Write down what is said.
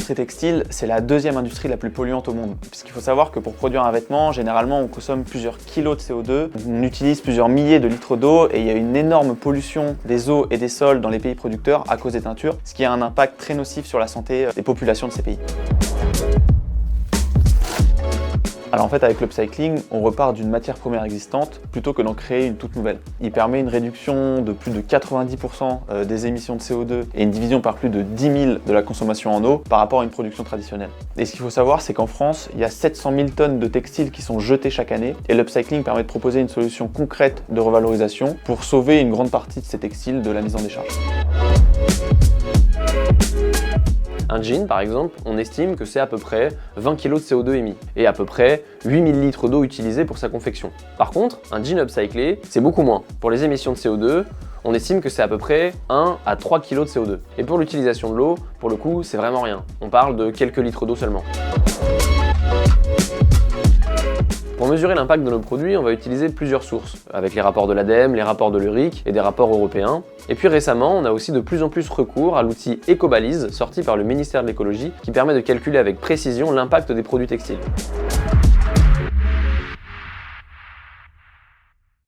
l'industrie textile, c'est la deuxième industrie la plus polluante au monde. Puisqu'il faut savoir que pour produire un vêtement, généralement on consomme plusieurs kilos de CO2, on utilise plusieurs milliers de litres d'eau et il y a une énorme pollution des eaux et des sols dans les pays producteurs à cause des teintures, ce qui a un impact très nocif sur la santé des populations de ces pays. Alors en fait, avec l'upcycling, on repart d'une matière première existante plutôt que d'en créer une toute nouvelle. Il permet une réduction de plus de 90% des émissions de CO2 et une division par plus de 10 000 de la consommation en eau par rapport à une production traditionnelle. Et ce qu'il faut savoir, c'est qu'en France, il y a 700 000 tonnes de textiles qui sont jetées chaque année et l'upcycling permet de proposer une solution concrète de revalorisation pour sauver une grande partie de ces textiles de la mise en décharge. Un jean, par exemple, on estime que c'est à peu près 20 kg de CO2 émis et à peu près 8000 litres d'eau utilisés pour sa confection. Par contre, un jean upcyclé, c'est beaucoup moins. Pour les émissions de CO2, on estime que c'est à peu près 1 à 3 kg de CO2. Et pour l'utilisation de l'eau, pour le coup, c'est vraiment rien. On parle de quelques litres d'eau seulement. Pour mesurer l'impact de nos produits, on va utiliser plusieurs sources, avec les rapports de l'ADEME, les rapports de l'URIC et des rapports européens. Et puis récemment, on a aussi de plus en plus recours à l'outil Ecobalise, sorti par le ministère de l'écologie, qui permet de calculer avec précision l'impact des produits textiles.